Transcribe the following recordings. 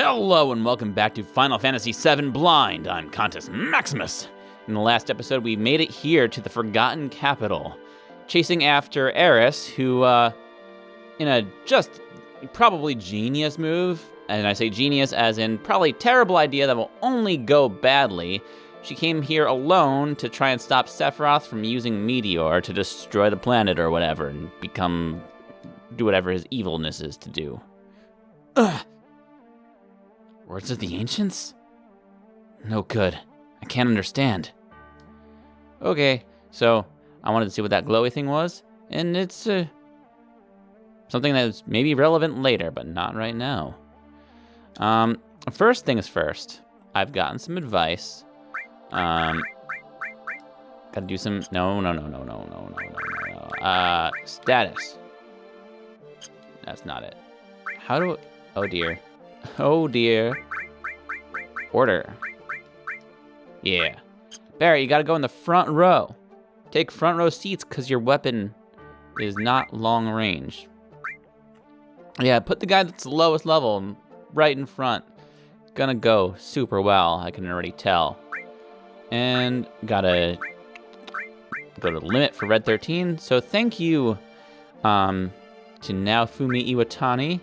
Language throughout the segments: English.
Hello and welcome back to Final Fantasy VII Blind. I'm Contus Maximus. In the last episode, we made it here to the Forgotten Capital, chasing after Aerith, who, in a just probably genius move, and I say genius as in probably terrible idea that will only go badly, she came here alone to try and stop Sephiroth from using Meteor to destroy the planet or whatever, and do whatever his evilness is to do. Ugh. Words of the Ancients? No good. I can't understand. Okay, so I wanted to see what that glowy thing was, and it's something that's maybe relevant later, but not right now. First things first, I've gotten some advice. Gotta do some, no. Status. That's not it. Oh dear. Oh dear. Order. Yeah. Barry, you gotta go in the front row. Take front row seats because your weapon is not long range. Yeah, put the guy that's the lowest level right in front. Gonna go super well, I can already tell. And gotta go to the limit for Red 13. So thank you to Naofumi Iwatani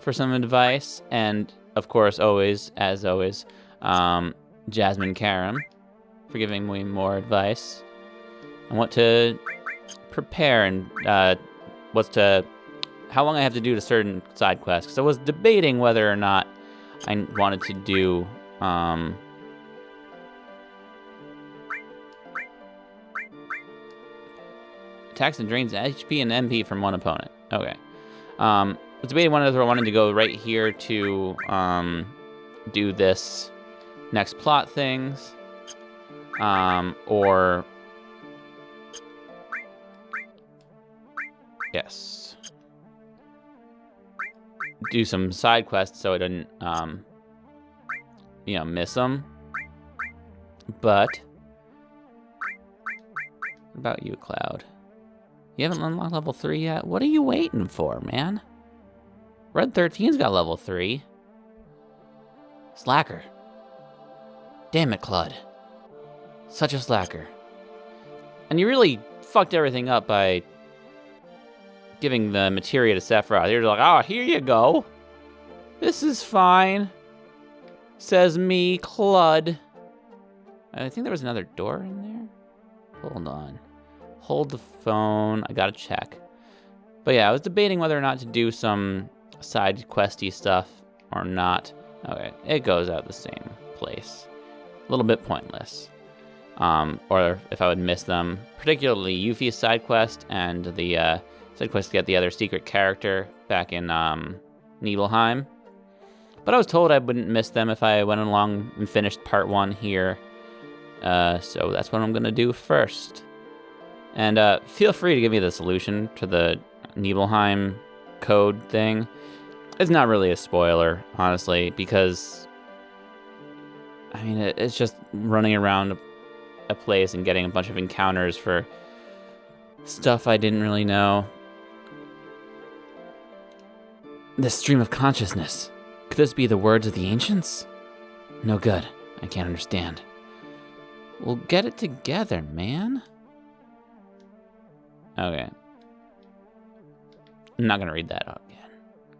for some advice, and of course, as always, Jasmine Karam for giving me more advice on what to prepare and how long I have to do to certain side quests. Because I was debating whether or not I wanted to do attacks and drains HP and MP from one opponent. Okay. I was debating whether I wanted to go right here to do this next plot things, or yes, do some side quests so I didn't, miss them. But what about you, Cloud? You haven't unlocked level 3 yet? What are you waiting for, man? Red 13's got level 3. Slacker. Damn it, Clud. Such a slacker. And you really fucked everything up by giving the materia to Sephiroth. You're like, oh, here you go. This is fine. Says me, Clud. I think there was another door in there. Hold on. Hold the phone. I gotta check. But yeah, I was debating whether or not to do some side questy stuff or not. Okay, it goes out the same place. A little bit pointless. Or if I would miss them, particularly Yuffie's side quest and the side quest to get the other secret character back in Nibelheim. But I was told I wouldn't miss them if I went along and finished part 1 here. So that's what I'm gonna do first. And feel free to give me the solution to the Nibelheim code thing. It's not really a spoiler, honestly, because, I mean, it's just running around a place and getting a bunch of encounters for stuff I didn't really know. The stream of consciousness. Could this be the words of the ancients? No good. I can't understand. We'll get it together, man. Okay. I'm not gonna read that out again.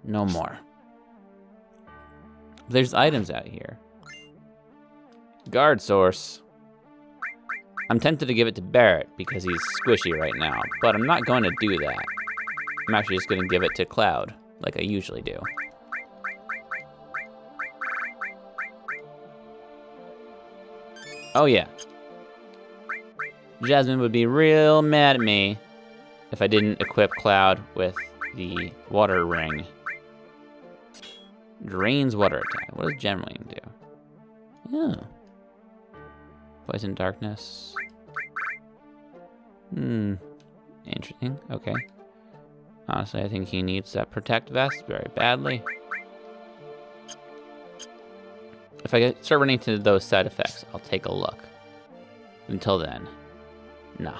No more. There's items out here. Guard source. I'm tempted to give it to Barrett because he's squishy right now, but I'm not going to do that. I'm actually just gonna give it to Cloud, like I usually do. Oh yeah. Jasmine would be real mad at me if I didn't equip Cloud with the water ring. Drains water attack. What does Gemwing do? Oh. Poison darkness. Interesting. Okay. Honestly, I think he needs that protect vest very badly. If I start running into those side effects, I'll take a look. Until then, no.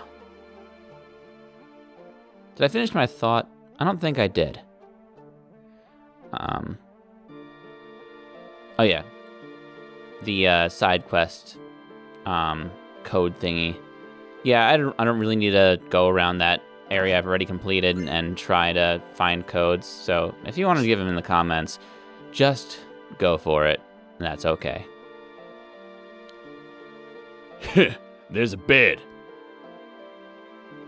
Did I finish my thought? I don't think I did. Oh yeah, the side quest code thingy. Yeah, I don't really need to go around that area I've already completed and try to find codes. So if you want to give them in the comments, just go for it. That's okay. There's a bed.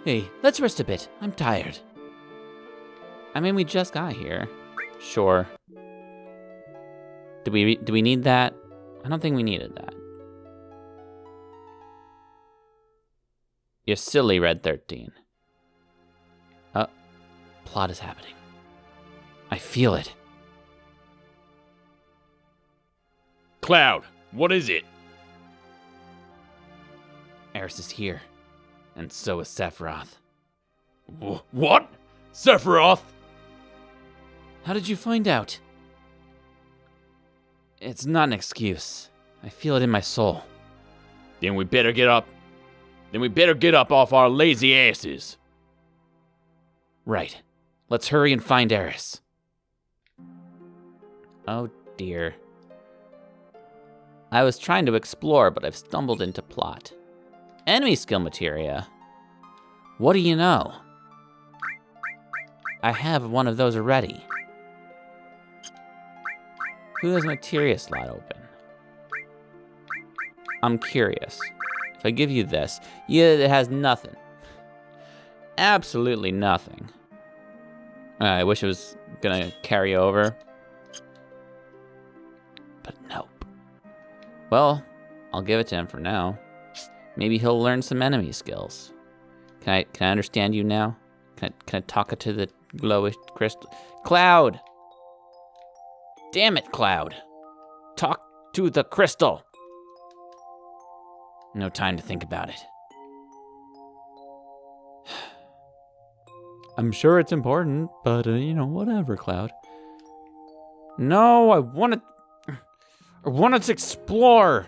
Hey, let's rest a bit. I'm tired. I mean, we just got here. Sure. Do we need that? I don't think we needed that. You're silly, Red 13. Plot is happening. I feel it. Cloud, what is it? Aerith is here. And so is Sephiroth. What? Sephiroth? How did you find out? It's not an excuse. I feel it in my soul. Then we better get up. Off our lazy asses. Right. Let's hurry and find Aerith. Oh dear. I was trying to explore, but I've stumbled into plot. Enemy skill materia. What do you know? I have one of those already. Who has a materia slot open? I'm curious. If I give you this, it has nothing. Absolutely nothing. I wish it was gonna carry over. But nope. Well, I'll give it to him for now. Maybe he'll learn some enemy skills. Can I understand you now? Can I talk to the glowish crystal? Cloud! Damn it, Cloud. Talk to the crystal. No time to think about it. I'm sure it's important, but, whatever, Cloud. No, I wanted to explore.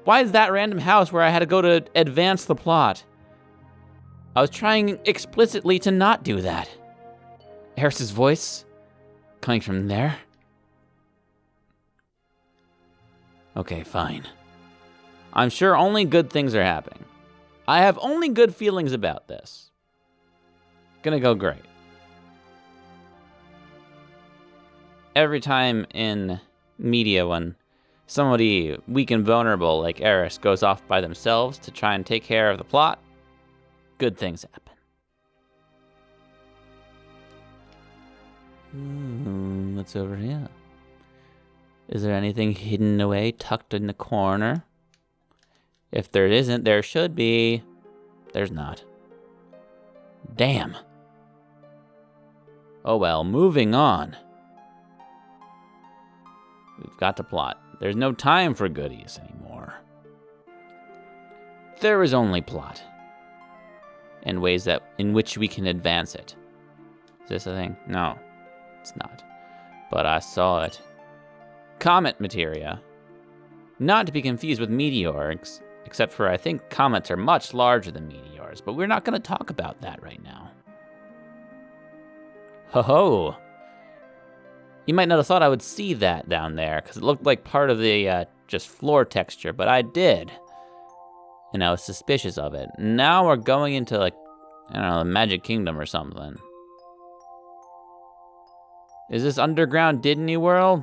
Why is that random house where I had to go to advance the plot? I was trying explicitly to not do that. Aerith's voice coming from there? Okay, fine. I'm sure only good things are happening. I have only good feelings about this. Gonna go great. Every time in media when somebody weak and vulnerable like Aerith goes off by themselves to try and take care of the plot, good things happen. What's over here? Is there anything hidden away, tucked in the corner? If there isn't, there should be. There's not. Damn. Oh well, moving on. We've got the plot. There's no time for goodies anymore. There is only plot. And ways in which we can advance it. Is this a thing? No, it's not. But I saw it. Comet materia. Not to be confused with meteors, except for I think comets are much larger than meteors, but we're not going to talk about that right now. Ho-ho! You might not have thought I would see that down there, because it looked like part of the just floor texture, but I did. And I was suspicious of it. Now we're going into, like, I don't know, the Magic Kingdom or something. Is this underground Disney World?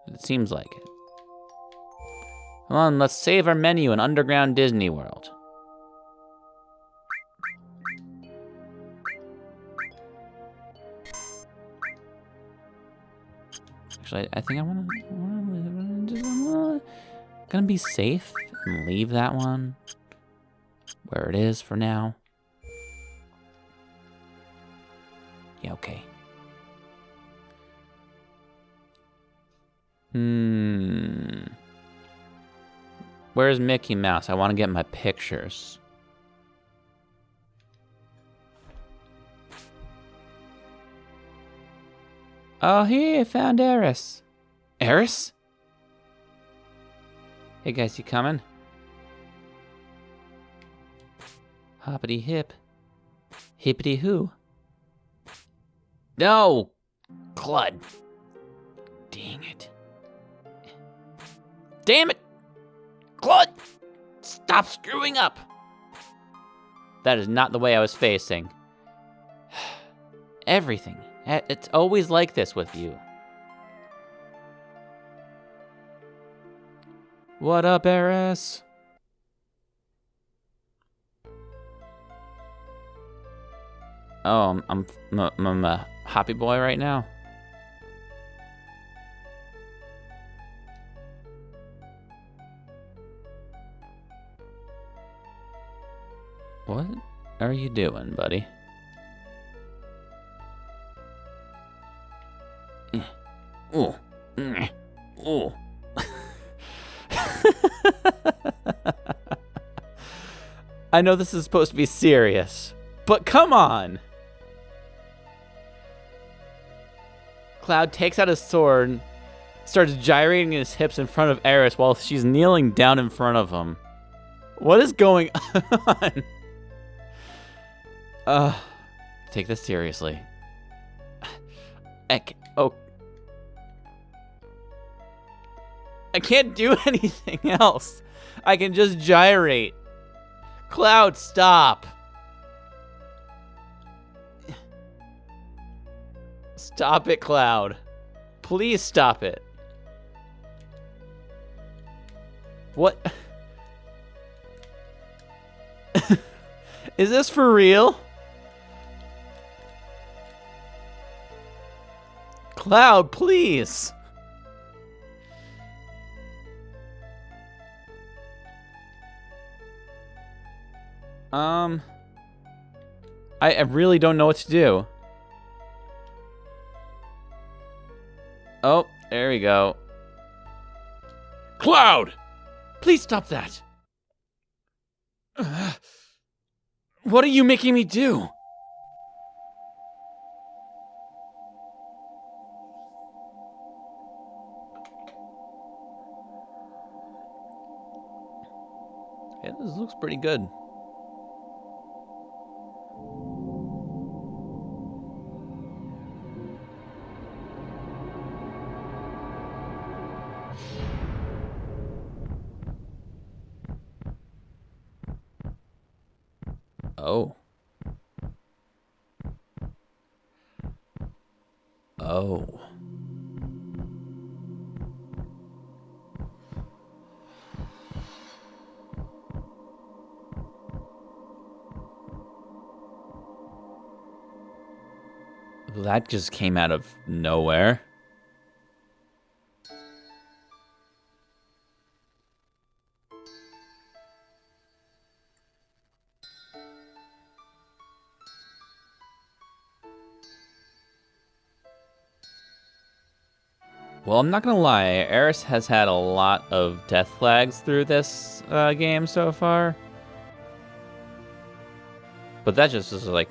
It seems like it. Come on, let's save our menu in underground Disney World. Actually, I think I'm gonna be safe and leave that one where it is for now. Yeah, okay. Where's Mickey Mouse? I want to get my pictures. Oh, here, found Aerith. Aerith? Hey guys, you coming? Hoppity hip. Hippity who? No! Clud. Dang it. Damn it! Claude! Stop screwing up! That is not the way I was facing. Everything. It's always like this with you. What up, Aerith? Oh, I'm a happy boy right now. What are you doing, buddy? Ooh. Ooh. I know this is supposed to be serious, but come on! Cloud takes out his sword, starts gyrating his hips in front of Aerith while she's kneeling down in front of him. What is going on? Take this seriously. I can't do anything else. I can just gyrate. Cloud, stop. Stop it, Cloud. Please stop it. What? Is this for real? Cloud, please. I really don't know what to do. Oh, there we go. Cloud! Please stop that. What are you making me do? Yeah, this looks pretty good. Oh. Oh. That just came out of nowhere. Well, I'm not gonna lie, Aerith has had a lot of death flags through this game so far. But that just is like...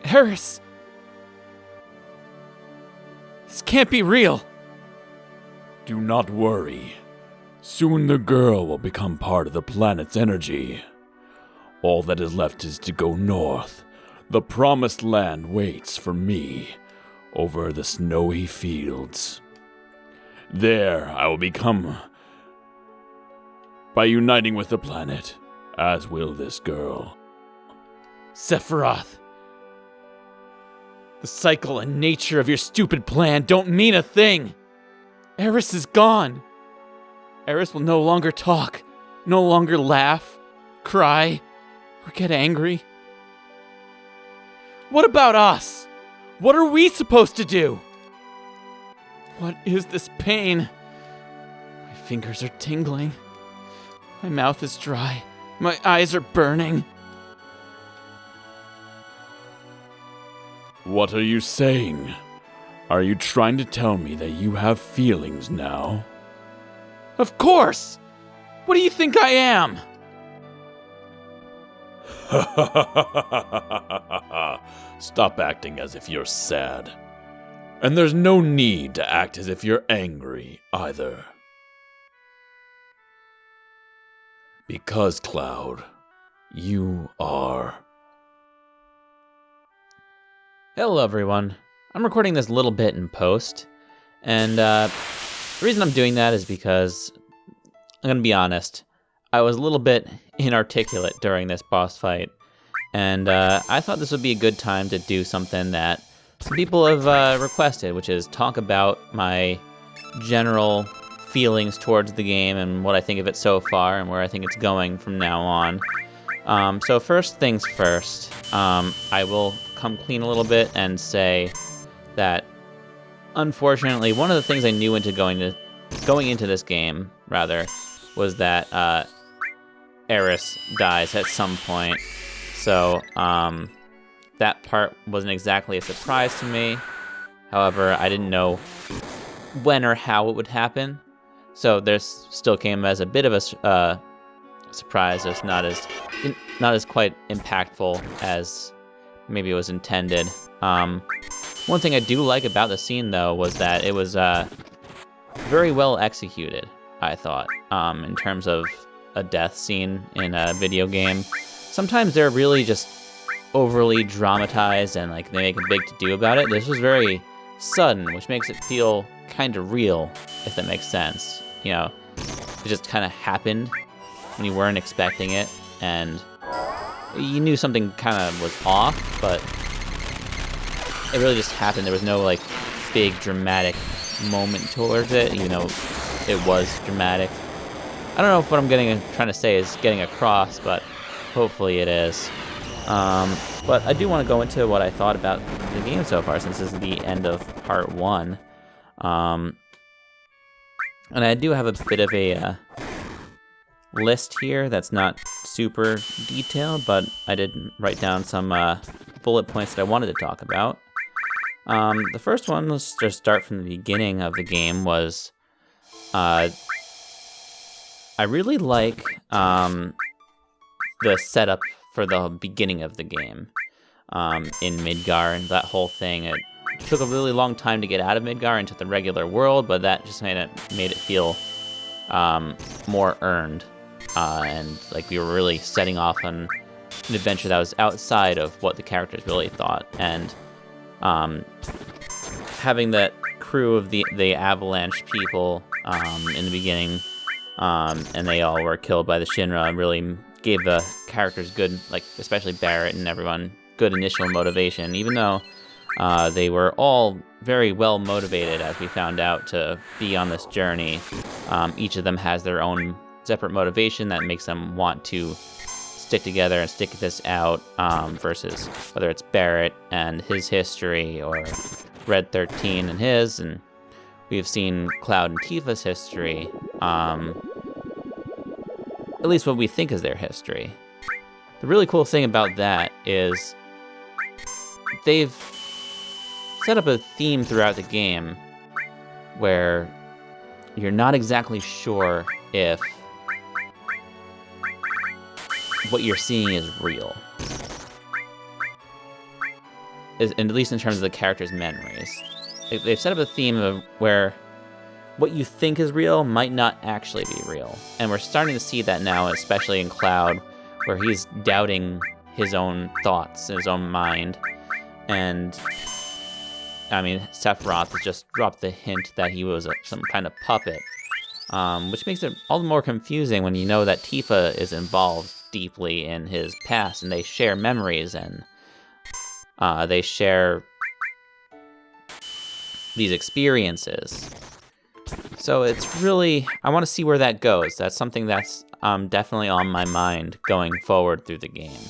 Aerith! This can't be real! Do not worry. Soon the girl will become part of the planet's energy. All that is left is to go north. The promised land waits for me over the snowy fields. There I will become by uniting with the planet, as will this girl. Sephiroth. The cycle and nature of your stupid plan don't mean a thing. Aerith is gone. Aerith will no longer talk, no longer laugh, cry, or get angry. What about us? What are we supposed to do? What is this pain? My fingers are tingling. My mouth is dry. My eyes are burning. What are you saying? Are you trying to tell me that you have feelings now? Of course! What do you think I am? Stop acting as if you're sad. And there's no need to act as if you're angry, either. Because, Cloud, you are. Hello, everyone. I'm recording this little bit in post. And the reason I'm doing that is because, I'm going to be honest, I was a little bit inarticulate during this boss fight. And I thought this would be a good time to do something that some people have requested, which is talk about my general feelings towards the game and what I think of it so far and where I think it's going from now on. So first things first, I will come clean a little bit and say that, unfortunately, one of the things I knew into going into this game, rather, was that Aerith dies at some point. So that part wasn't exactly a surprise to me. However, I didn't know when or how it would happen. So this still came as a bit of a surprise. It's not as quite impactful as maybe it was intended. One thing I do like about the scene, though, was that it was very well executed, I thought, in terms of a death scene in a video game. Sometimes they're really just overly dramatized and like they make a big to-do about it. This was very sudden, which makes it feel kind of real, if that makes sense. You know, it just kind of happened when you weren't expecting it, and you knew something kind of was off, but it really just happened. There was no like big dramatic moment towards it, even though it was dramatic. I don't know if what I'm trying to say is getting across, but hopefully it is. But I do want to go into what I thought about the game so far, since this is the end of part 1. And I do have a bit of a list here that's not super detailed, but I did write down some bullet points that I wanted to talk about. The first one, let's just start from the beginning of the game, was I really like the setup for the beginning of the game in Midgar and that whole thing. It took a really long time to get out of Midgar into the regular world, but that just made it feel more earned, and like we were really setting off on an adventure that was outside of what the characters really thought. And having that crew of the Avalanche people in the beginning, and they all were killed by the Shinra, really gave the characters good, like especially Barrett and everyone, good initial motivation, even though they were all very well motivated, as we found out, to be on this journey. Each of them has their own separate motivation that makes them want to stick together and stick this out, versus whether it's Barrett and his history or Red 13 and his, and we've seen Cloud and Tifa's history, at least what we think is their history. The really cool thing about that is they've set up a theme throughout the game where you're not exactly sure if what you're seeing is real. And at least in terms of the characters' memories. They've set up a theme of where what you think is real might not actually be real. And we're starting to see that now, especially in Cloud, where he's doubting his own thoughts, his own mind. And, I mean, Sephiroth has just dropped the hint that he was some kind of puppet, which makes it all the more confusing when you know that Tifa is involved deeply in his past, and they share memories, and they share these experiences. So it's really, I want to see where that goes. That's something that's definitely on my mind going forward through the game.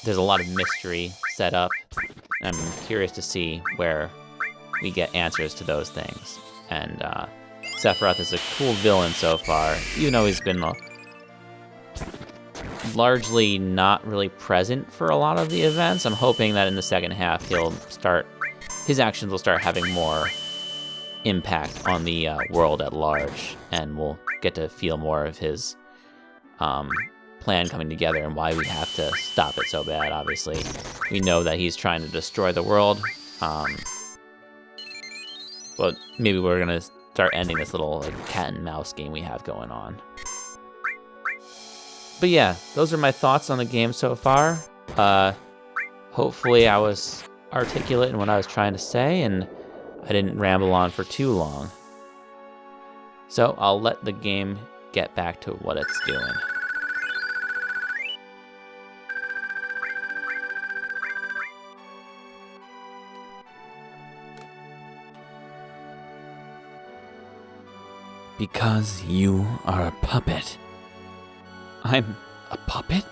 There's a lot of mystery set up. I'm curious to see where we get answers to those things. And Sephiroth is a cool villain so far, even though he's been largely not really present for a lot of the events. I'm hoping that in the second half his actions will start having more impact on the world at large, and we'll get to feel more of his plan coming together and why we have to stop it so bad. Obviously, we know that he's trying to destroy the world, but maybe we're gonna start ending this little like cat and mouse game we have going on. But yeah, those are my thoughts on the game so far. Hopefully I was articulate in what I was trying to say, and I didn't ramble on for too long. So I'll let the game get back to what it's doing. Because you are a puppet. I'm a puppet?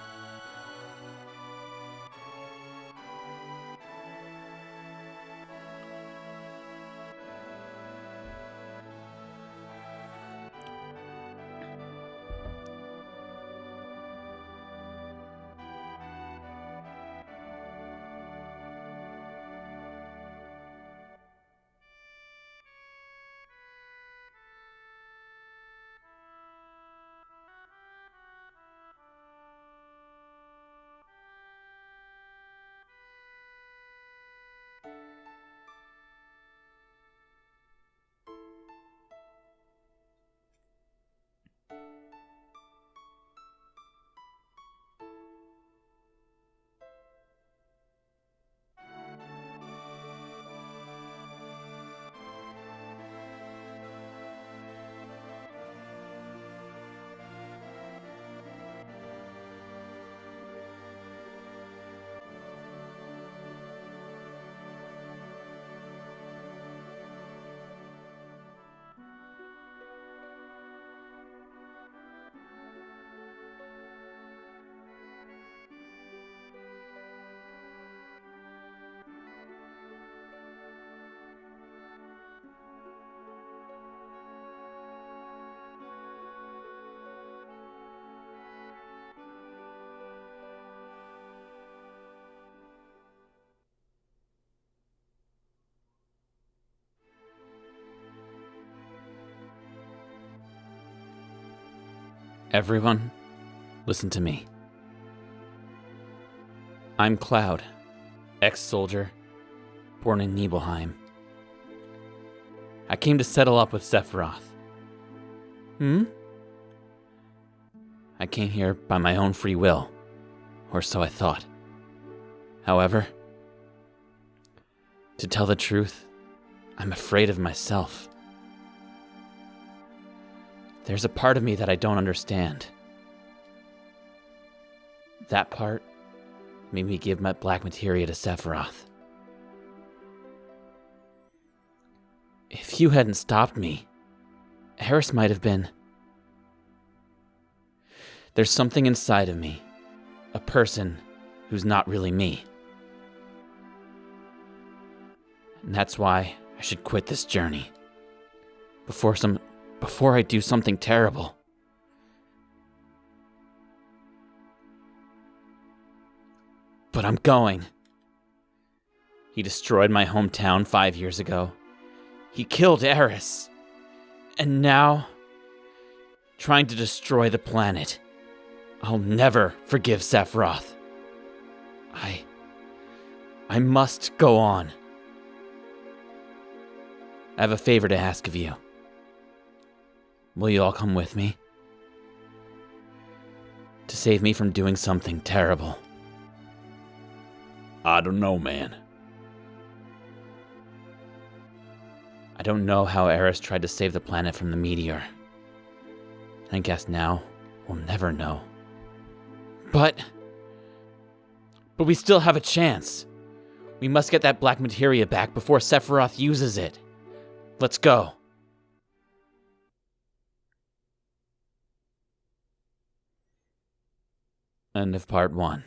Everyone, listen to me. I'm Cloud, ex-soldier, born in Nibelheim. I came to settle up with Sephiroth. I came here by my own free will, or so I thought. However, to tell the truth, I'm afraid of myself. There's a part of me that I don't understand. That part made me give my black materia to Sephiroth. If you hadn't stopped me, Aerith might have been... There's something inside of me, a person who's not really me. And that's why I should quit this journey. Before I do something terrible. But I'm going. He destroyed my hometown 5 years ago. He killed Aerith. And now, trying to destroy the planet. I'll never forgive Sephiroth. I must go on. I have a favor to ask of you. Will you all come with me? To save me from doing something terrible. I don't know, man. I don't know how Aerith tried to save the planet from the meteor. I guess now we'll never know. But we still have a chance. We must get that black materia back before Sephiroth uses it. Let's go. End of part 1.